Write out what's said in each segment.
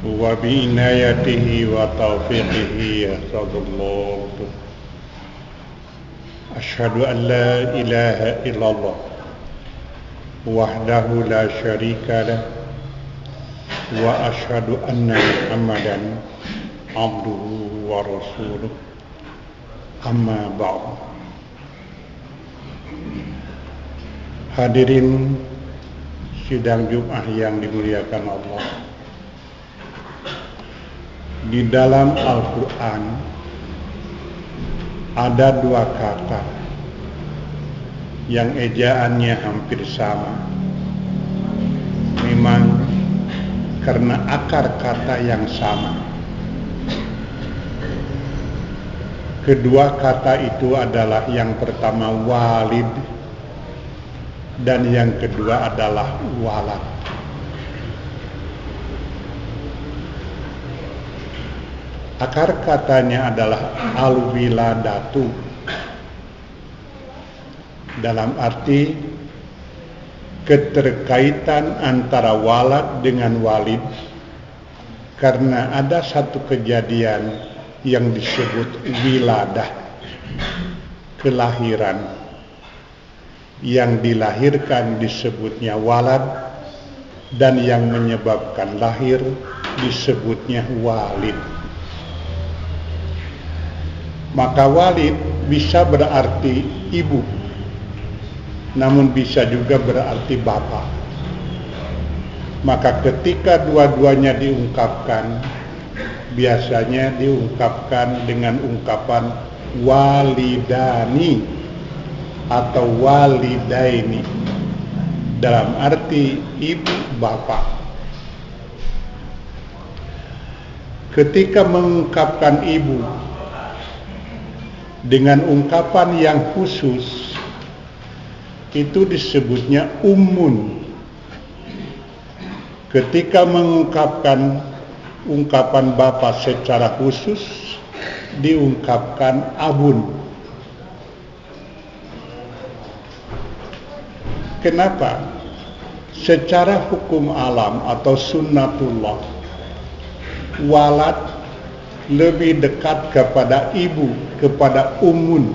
وبعنايته وتوفيقه يهتد الله. أشهد أن لا إله إلا الله وحده لا شريك له وأشهد أن محمدا عبده ورسوله. أما بعد. Hadirin sidang Jumat yang dimuliakan Allah. Di dalam Al-Quran ada dua kata yang ejaannya hampir sama. Memang karena akar kata yang sama. Kedua kata itu adalah yang pertama walid dan yang kedua adalah walad. Akar katanya adalah al-wiladatu, dalam arti keterkaitan antara walad dengan walid, karena ada satu kejadian yang disebut wiladah, kelahiran. Yang dilahirkan disebutnya walad, dan yang menyebabkan lahir disebutnya walid. Maka walid bisa berarti ibu, namun bisa juga berarti bapak. Maka ketika dua-duanya diungkapkan, biasanya diungkapkan dengan ungkapan walidani atau walidaini, dalam arti ibu bapak. Ketika mengungkapkan ibu dengan ungkapan yang khusus, itu disebutnya ummun. Ketika mengungkapkan ungkapan bapak secara khusus, diungkapkan abun. Kenapa? Secara hukum alam atau sunnatullah, walad lebih dekat kepada ibu, kepada ummun.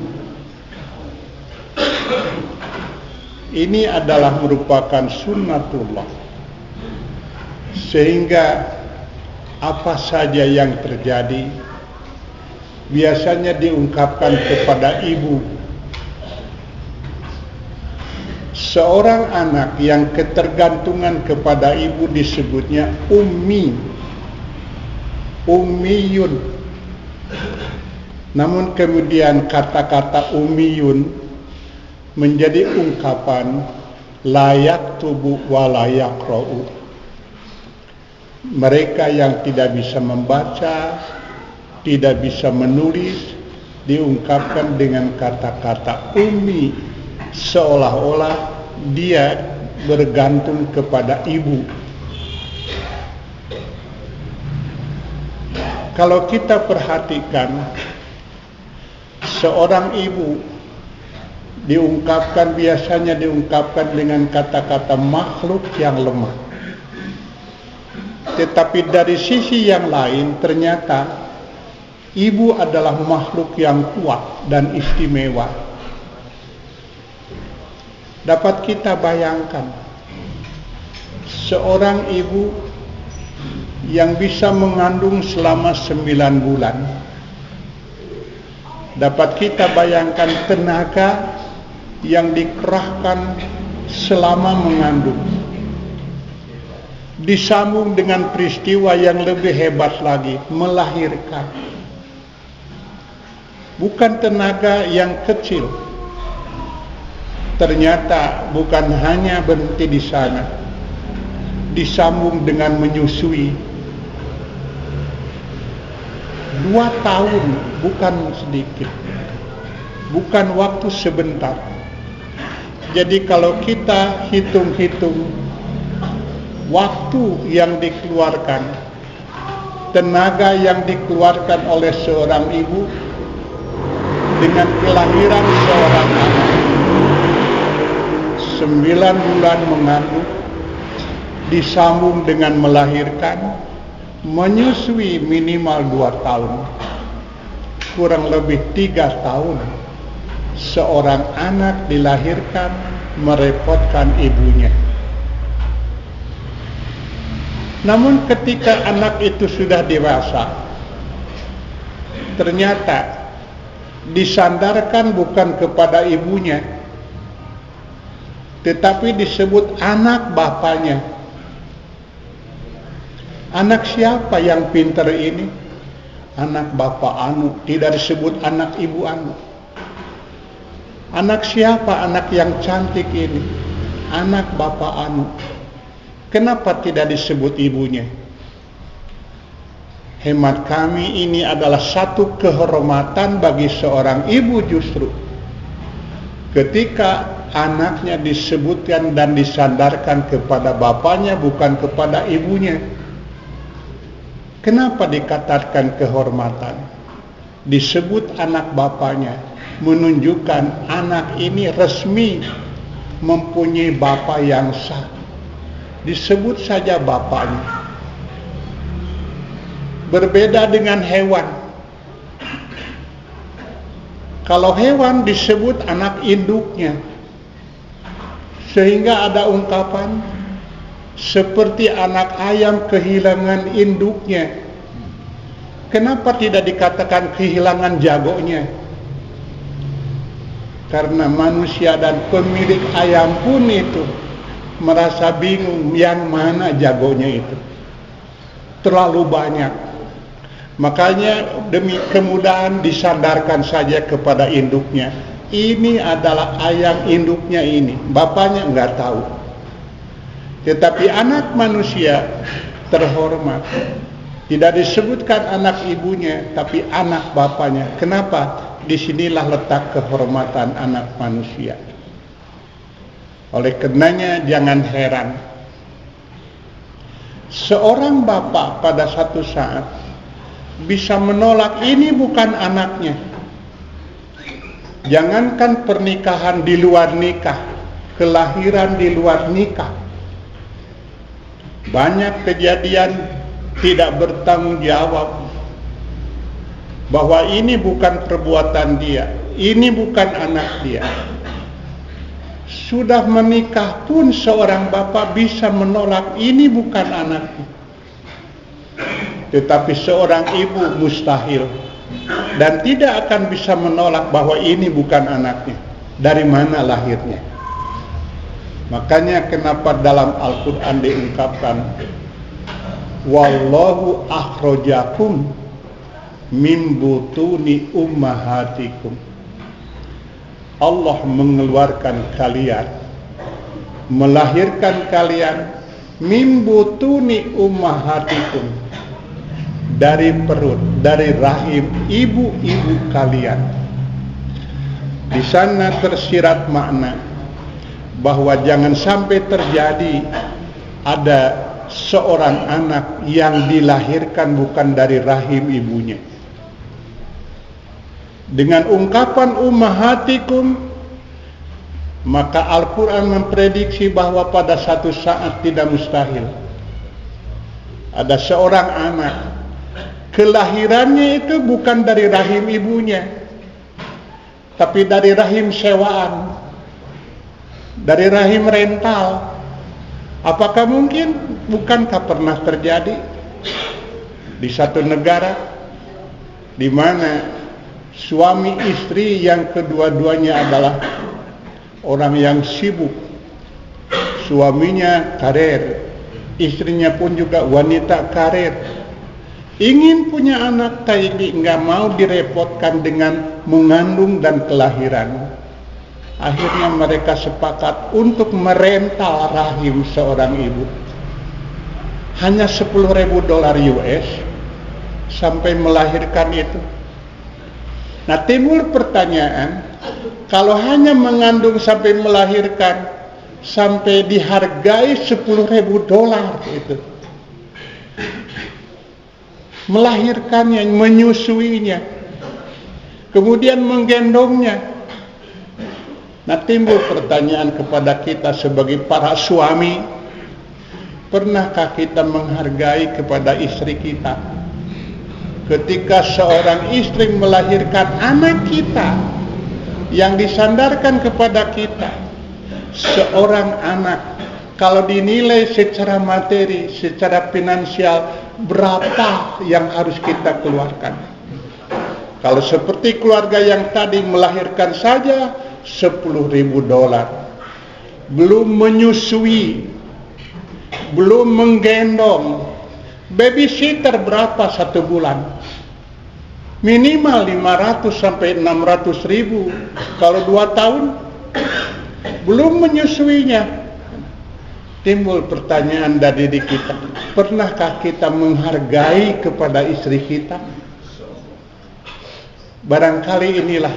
Ini adalah merupakan sunnatullah, sehingga apa saja yang terjadi biasanya diungkapkan kepada ibu. Seorang anak yang ketergantungan kepada ibu disebutnya ummi, ummiyun. Namun kemudian kata-kata ummiyun menjadi ungkapan layak tubuh wa layak ro'u. Mereka yang tidak bisa membaca, tidak bisa menulis, diungkapkan dengan kata-kata ummi, seolah-olah dia bergantung kepada ibu. Kalau kita perhatikan, seorang ibu biasanya diungkapkan dengan kata-kata makhluk yang lemah. Tetapi dari sisi yang lain, ternyata ibu adalah makhluk yang kuat dan istimewa. Dapat kita bayangkan seorang ibu yang bisa mengandung selama 9 bulan. Dapat kita bayangkan tenaga yang dikerahkan selama mengandung. Disambung dengan peristiwa yang lebih hebat lagi, melahirkan. Bukan tenaga yang kecil. Ternyata bukan hanya berhenti di sana, disambung dengan menyusui. 2 tahun, bukan sedikit, bukan waktu sebentar. Jadi kalau kita hitung-hitung waktu yang dikeluarkan, tenaga yang dikeluarkan oleh seorang ibu dengan kelahiran seorang anak, 9 bulan mengandung, disambung dengan melahirkan, menyusui minimal 2 tahun, kurang lebih 3 tahun, seorang anak dilahirkan merepotkan ibunya. Namun ketika anak itu sudah dewasa, ternyata disandarkan bukan kepada ibunya, tetapi disebut anak bapaknya. Anak siapa yang pintar ini? Anak bapak anu, tidak disebut anak ibu anu. Anak siapa anak yang cantik ini? Anak bapak anu. Kenapa tidak disebut ibunya? Hemat kami ini adalah satu kehormatan bagi seorang ibu justru. Ketika anaknya disebutkan dan disandarkan kepada bapaknya bukan kepada ibunya. Kenapa dikatakan kehormatan? Disebut anak bapaknya, menunjukkan anak ini resmi mempunyai bapak yang sah. Disebut saja bapaknya. Berbeda dengan hewan. Kalau hewan disebut anak induknya, sehingga ada ungkapan seperti anak ayam kehilangan induknya. Kenapa tidak dikatakan kehilangan jagonya? Karena manusia dan pemilik ayam pun itu merasa bingung yang mana jagonya itu. Terlalu banyak. Makanya demi kemudahan disandarkan saja kepada induknya. Ini adalah ayam induknya ini. Bapaknya enggak tahu. Tetapi anak manusia terhormat. Tidak disebutkan anak ibunya, tapi anak bapaknya. Kenapa? Disinilah letak kehormatan anak manusia. Oleh karenanya jangan heran seorang bapak pada satu saat bisa menolak ini bukan anaknya. Jangankan pernikahan di luar nikah, kelahiran di luar nikah. Banyak kejadian tidak bertanggung jawab bahwa ini bukan perbuatan dia, ini bukan anak dia. Sudah menikah pun seorang bapak bisa menolak ini bukan anaknya. Tetapi seorang ibu mustahil dan tidak akan bisa menolak bahwa ini bukan anaknya. Dari mana lahirnya? Makanya kenapa dalam Al-Quran diungkapkan wallahu akhrajakum min butuni ummahatikum. Allah mengeluarkan kalian, melahirkan kalian min butuni ummahatikum, dari perut, dari rahim ibu-ibu kalian. Di sana tersirat makna bahwa jangan sampai terjadi ada seorang anak yang dilahirkan bukan dari rahim ibunya. Dengan ungkapan ummahatikum, maka Al-Quran memprediksi bahwa pada satu saat tidak mustahil ada seorang anak kelahirannya itu bukan dari rahim ibunya, tapi dari rahim sewaan, dari rahim rental. Apakah mungkin? Bukankah pernah terjadi di satu negara di mana suami istri yang kedua-duanya adalah orang yang sibuk, suaminya karir, istrinya pun juga wanita karir, ingin punya anak tapi enggak mau direpotkan dengan mengandung dan kelahiran. Akhirnya mereka sepakat untuk merental rahim seorang ibu. Hanya $10.000 US sampai melahirkan itu. Nah, timbul pertanyaan, kalau hanya mengandung sampai melahirkan sampai dihargai $10.000 itu, melahirkannya, menyusuinya, kemudian menggendongnya. Nah, timbul pertanyaan kepada kita sebagai para suami, Pernahkah kita menghargai kepada istri kita? Ketika seorang istri melahirkan anak kita yang disandarkan kepada kita, seorang anak kalau dinilai secara materi, secara finansial, berapa yang harus kita keluarkan? Kalau seperti keluarga yang tadi melahirkan saja $10.000, belum menyusui, belum menggendong, babysitter berapa satu bulan? Minimal 500 sampai 600 ribu. Kalau 2 tahun belum menyusuinya. Timbul pertanyaan dari diri kita, pernahkah kita menghargai kepada istri kita? Barangkali inilah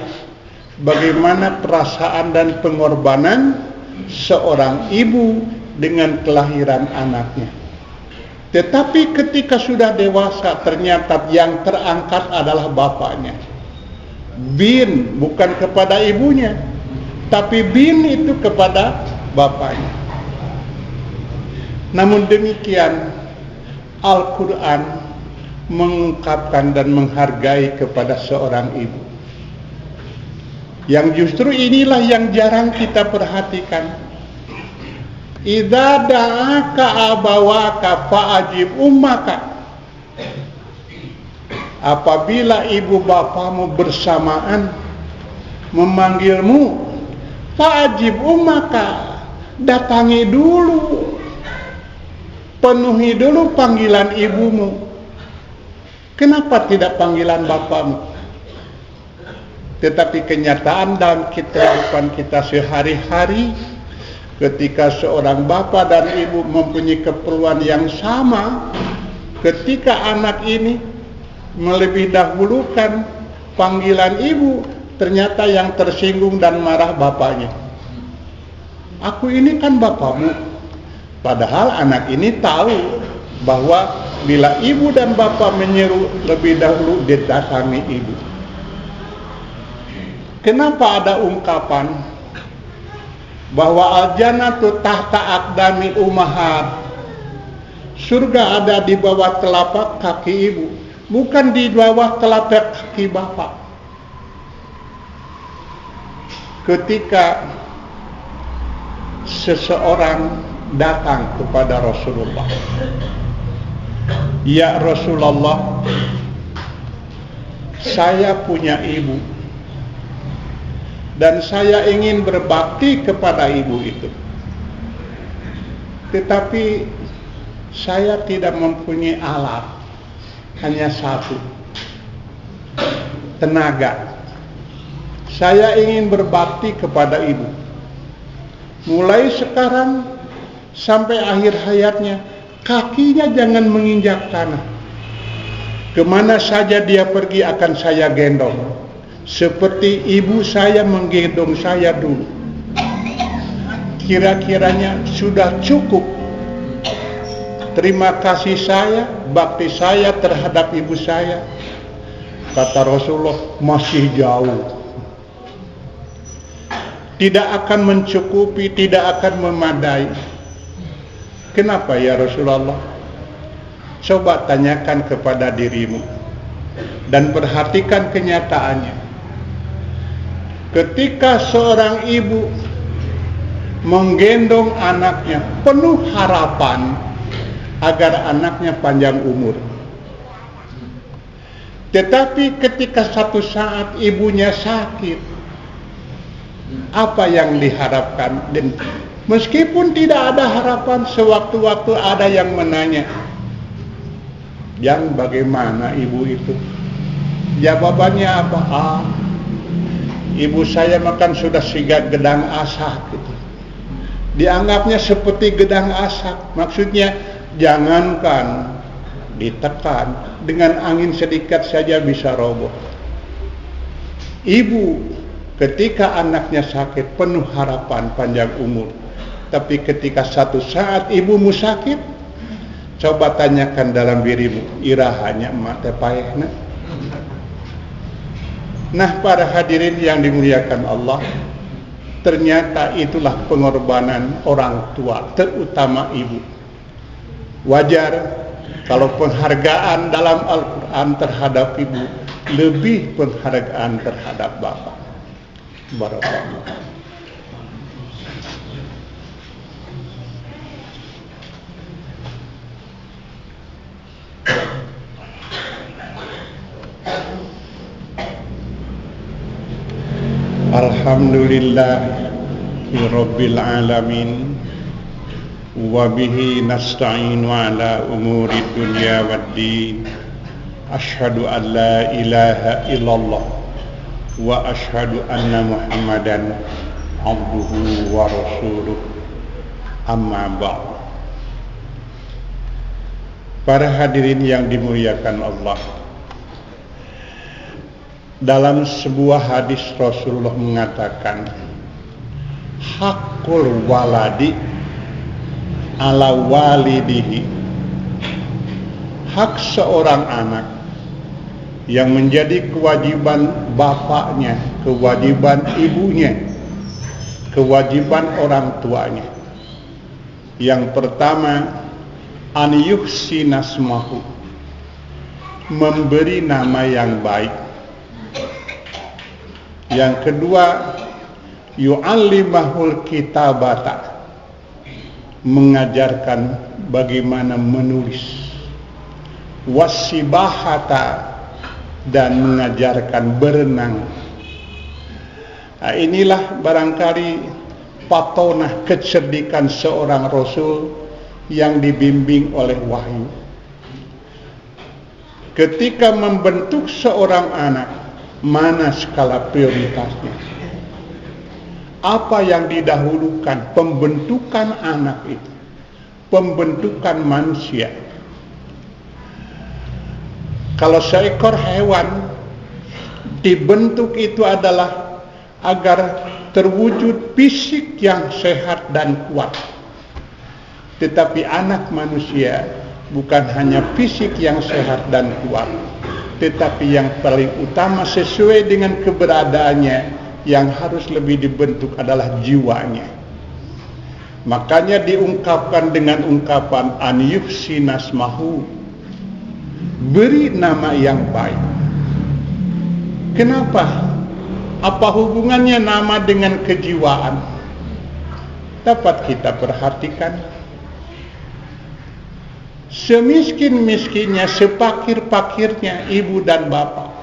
bagaimana perasaan dan pengorbanan seorang ibu dengan kelahiran anaknya. Tetapi ketika sudah dewasa, ternyata yang terangkat adalah bapaknya. Bin bukan kepada ibunya, tapi bin itu kepada bapaknya. Namun demikian, Al-Quran mengungkapkan dan menghargai kepada seorang ibu. Yang justru inilah yang jarang kita perhatikan. Idza da'aka abawaka fa'ajib ummaka. Apabila ibu bapamu bersamaan memanggilmu, fa'ajib ummaka, datangi dulu, penuhi dulu panggilan ibumu. Kenapa tidak panggilan bapamu? Tetapi kenyataan dalam kehidupan kita sehari-hari, ketika seorang bapa dan ibu mempunyai keperluan yang sama, ketika anak ini melebih dahulukan panggilan ibu, ternyata yang tersinggung dan marah bapaknya. Aku ini kan bapamu. Padahal anak ini tahu bahwa bila ibu dan bapak menyeru, lebih dahulu didatangi ibu. Kenapa ada ungkapan bahwa al-jannatu tahta aqdami ummahat? Surga ada di bawah telapak kaki ibu, bukan di bawah telapak kaki bapak. Ketika seseorang datang kepada Rasulullah, ya Rasulullah, saya punya ibu dan saya ingin berbakti kepada ibu itu, tetapi saya tidak mempunyai alat, hanya satu, tenaga. Saya ingin berbakti kepada ibu. Mulai sekarang sampai akhir hayatnya, kakinya jangan menginjak tanah. Kemana saja dia pergi akan saya gendong, seperti ibu saya menggendong saya dulu. Kira-kiranya sudah cukup terima kasih saya, bakti saya terhadap ibu saya? Kata Rasulullah, masih jauh. Tidak akan mencukupi, tidak akan memadai. Kenapa ya Rasulullah? Coba tanyakan kepada dirimu dan perhatikan kenyataannya. Ketika seorang ibu menggendong anaknya penuh harapan agar anaknya panjang umur, tetapi ketika satu saat ibunya sakit, apa yang diharapkan? Dan meskipun tidak ada harapan, sewaktu-waktu ada yang menanya, yang bagaimana ibu itu? Jawabannya apa? Ibu saya makan sudah sigat gedang asap gitu. Dianggapnya seperti gedang asap. Maksudnya jangankan ditekan, dengan angin sedikit saja bisa roboh. Ibu ketika anaknya sakit penuh harapan panjang umur, tapi ketika satu saat ibumu sakit, coba tanyakan dalam dirimu, irahanya emak teh paehna. Nah, para hadirin yang dimuliakan Allah, ternyata itulah pengorbanan orang tua, terutama ibu. Wajar kalau penghargaan dalam Al-Quran terhadap ibu lebih penghargaan terhadap bapak. Barakallahu. Alhamdulillahi Rabbil Alamin, wa bihi nasta'inu ala umuri dunya waddin. Ashhadu an la ilaha illallah wa ashhadu anna Muhammadan abduhu wa rasuluh. Amma ba'd. Para hadirin yang dimuliakan Allah, dalam sebuah hadis Rasulullah mengatakan, hakul waladi ala walidihi, hak seorang anak yang menjadi kewajiban bapaknya, kewajiban ibunya, kewajiban orang tuanya. Yang pertama, an yuhsina asmahu, memberi nama yang baik. Yang kedua, yu'allimahul kitabata, mengajarkan bagaimana menulis, wasibahata, dan mengajarkan berenang. Nah, inilah barangkali patonah kecerdikan seorang Rasul yang dibimbing oleh wahyu. Ketika membentuk seorang anak, mana skala prioritasnya? Apa yang didahulukan? Pembentukan anak itu, pembentukan manusia. Kalau seekor hewan dibentuk itu adalah agar terwujud fisik yang sehat dan kuat. Tetapi anak manusia bukan hanya fisik yang sehat dan kuat, tetapi yang paling utama sesuai dengan keberadaannya, yang harus lebih dibentuk adalah jiwanya. Makanya diungkapkan dengan ungkapan an yuhsina asmahu, beri nama yang baik. Kenapa? Apa hubungannya nama dengan kejiwaan? Dapat kita perhatikan, semiskin-miskinnya, sepakir-pakirnya ibu dan bapak,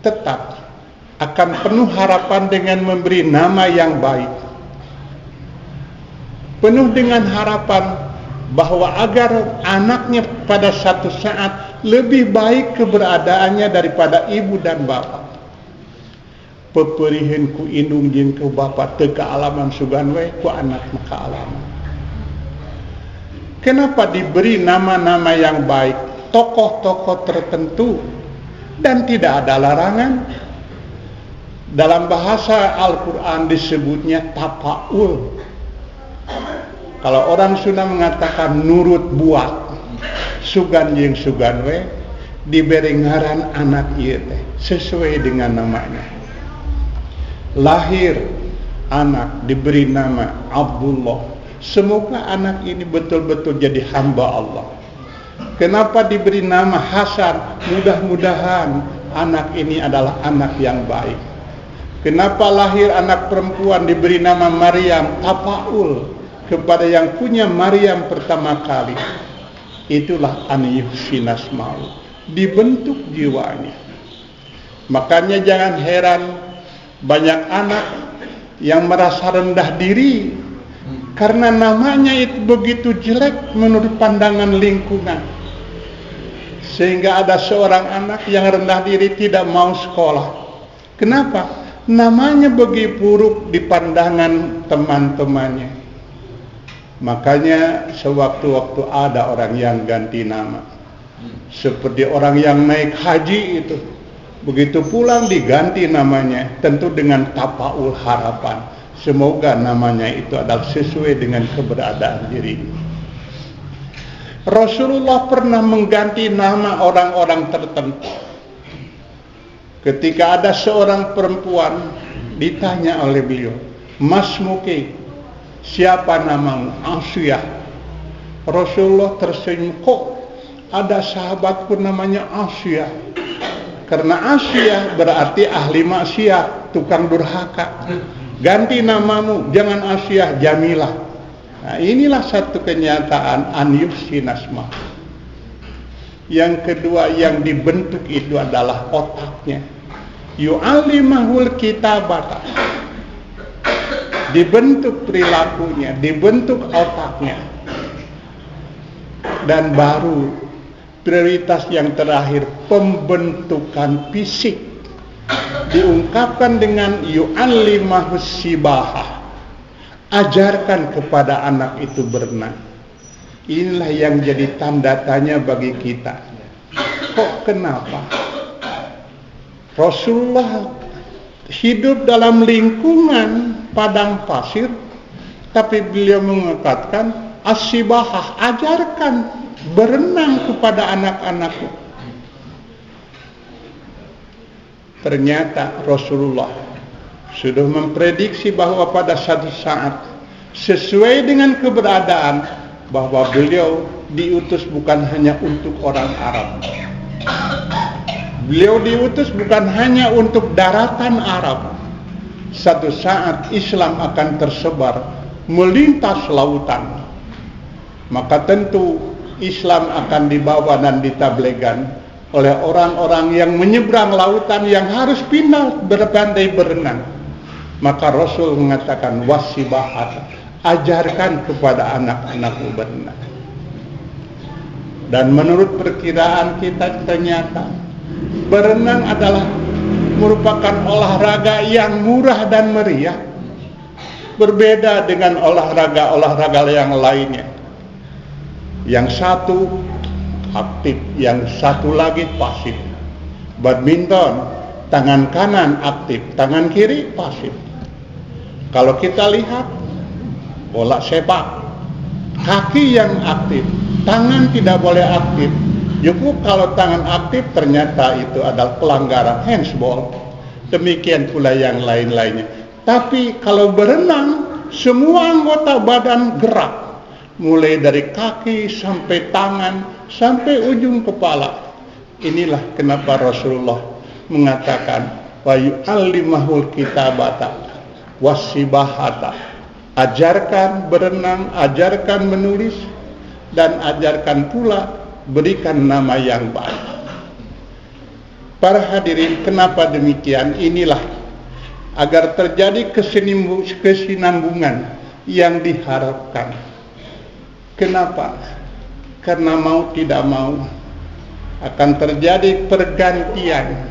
tetap akan penuh harapan dengan memberi nama yang baik. Penuh dengan harapan bahwa agar anaknya pada satu saat lebih baik keberadaannya daripada ibu dan bapak. Peperihin ku indung jin ke bapak teka alaman sugan we ku anak maka alaman. Kenapa diberi nama-nama yang baik, tokoh-tokoh tertentu, dan tidak ada larangan? Dalam bahasa Al-Quran disebutnya tapaul. Kalau orang Sunda mengatakan nurut buat, sugan jeung sugan we, diberi ngaran anak ieu teh sesuai dengan namanya. Lahir anak diberi nama Abdullah. Semoga anak ini betul-betul jadi hamba Allah. Kenapa diberi nama Hasan? Mudah-mudahan anak ini adalah anak yang baik. Kenapa lahir anak perempuan diberi nama Maryam? Tapaul kepada yang punya Maryam pertama kali. Itulah an yuhsina asmahu, dibentuk jiwanya. Makanya jangan heran banyak anak yang merasa rendah diri karena namanya itu begitu jelek menurut pandangan lingkungan. Sehingga ada seorang anak yang rendah diri tidak mau sekolah. Kenapa? Namanya begitu buruk di pandangan teman-temannya. Makanya sewaktu-waktu ada orang yang ganti nama. Seperti orang yang naik haji itu. Begitu pulang diganti namanya, tentu dengan tapaul harapan. Semoga namanya itu adalah sesuai dengan keberadaan dirinya. Rasulullah pernah mengganti nama orang-orang tertentu. Ketika ada seorang perempuan ditanya oleh beliau, "Mas Muki, siapa namamu?" "Asiyah." Rasulullah tersenyum, kok ada sahabatku namanya Asia. Karena Asia berarti ahli maksiat, tukang durhaka. Ganti namamu, jangan Asia, Jamilah. Nah, inilah satu kenyataan an yuhsinasma. Yang kedua yang dibentuk itu adalah otaknya. Yu'allimahul kitabata. Dibentuk perilakunya, dibentuk otaknya. Dan baru prioritas yang terakhir, pembentukan fisik. Diungkapkan dengan yu'allimahus sibahah. Ajarkan kepada anak itu berenang. Inilah yang jadi tanda tanya bagi kita. Kok kenapa Rasulullah hidup dalam lingkungan padang pasir, tapi beliau mengatakan as-sibahah, ajarkan berenang kepada anak-anakku. Ternyata Rasulullah sudah memprediksi bahwa pada satu saat, sesuai dengan keberadaan, bahwa beliau diutus bukan hanya untuk orang Arab. Beliau diutus bukan hanya untuk daratan Arab. Satu saat Islam akan tersebar melintas lautan. Maka tentu Islam akan dibawa dan ditablegan oleh orang-orang yang menyeberang lautan yang harus pindah berpandai berenang. Maka Rasul mengatakan wasibahat, ajarkan kepada anak-anakmu berenang. Dan menurut perkiraan kita ternyata berenang adalah merupakan olahraga yang murah dan meriah. Berbeda dengan olahraga-olahraga yang lainnya. Yang satu aktif, yang satu lagi pasif. Badminton, tangan kanan aktif, tangan kiri pasif. Kalau kita lihat bola sepak, kaki yang aktif, tangan tidak boleh aktif. Cukup kalau tangan aktif, ternyata itu adalah pelanggaran handsball. Demikian pula yang lain-lainnya. Tapi kalau berenang, semua anggota badan gerak, mulai dari kaki sampai tangan sampai ujung kepala. Inilah kenapa Rasulullah mengatakan wa yu'allimahul kitabata wasibahata. Ajarkan berenang, ajarkan menulis, dan ajarkan pula berikan nama yang baik. Para hadirin, kenapa demikian? Inilah agar terjadi kesinambungan yang diharapkan. Kenapa? Karena mau tidak mau akan terjadi pergantian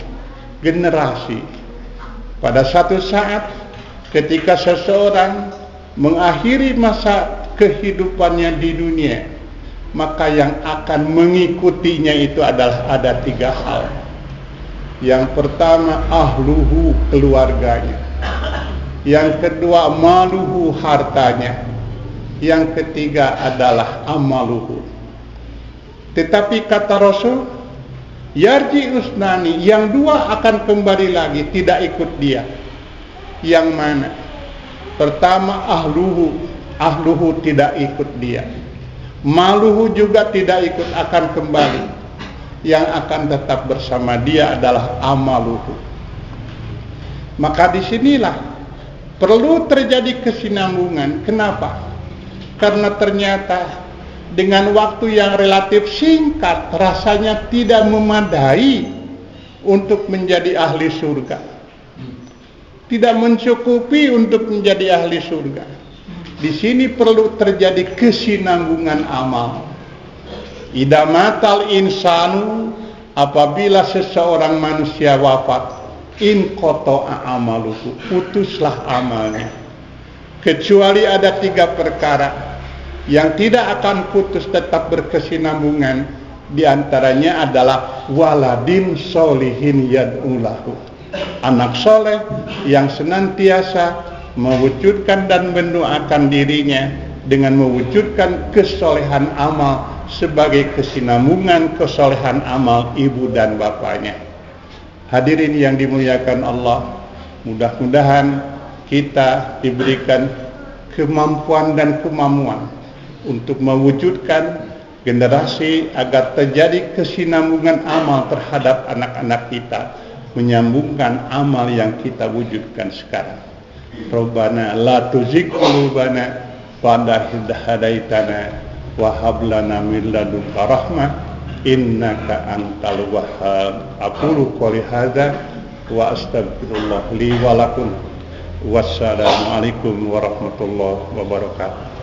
generasi. Pada satu saat ketika seseorang mengakhiri masa kehidupannya di dunia, maka yang akan mengikutinya itu adalah ada 3 hal. Yang pertama ahluhu, keluarganya. Yang kedua maluhu, hartanya. Yang ketiga adalah amaluhu. Tetapi kata Rasul, yarji usnani, yang 2 akan kembali lagi, tidak ikut dia. Yang mana? Pertama ahluhu tidak ikut dia. Maluhu juga tidak ikut, akan kembali. Yang akan tetap bersama dia adalah amaluhu. Maka disinilah perlu terjadi kesinambungan. Kenapa? Karena ternyata dengan waktu yang relatif singkat, rasanya tidak memadai untuk menjadi ahli surga. Tidak mencukupi untuk menjadi ahli surga. Di sini perlu terjadi kesinambungan amal. Idza matal insanu, apabila seseorang manusia wafat, in qata'a amaluhu, putuslah amalnya. Kecuali ada 3 perkara yang tidak akan putus, tetap berkesinambungan. Di antaranya adalah waladin solihin yad'ulahu, anak soleh yang senantiasa mewujudkan dan mendoakan dirinya dengan mewujudkan kesolehan amal sebagai kesinambungan kesolehan amal ibu dan bapaknya. Hadirin yang dimuliakan Allah, mudah-mudahan kita diberikan kemampuan dan kemampuan untuk mewujudkan generasi agar terjadi kesinambungan amal terhadap anak-anak kita, menyambungkan amal yang kita wujudkan sekarang. Rabbana la tuzigh qulubana ba'da idh hadaitana wa hab lana min ladunka rahmah innaka antal wahhab. Aqulu qouli hadza wa astaghfirullah li wa lakum. Wassalamualaikum warahmatullahi wabarakatuh.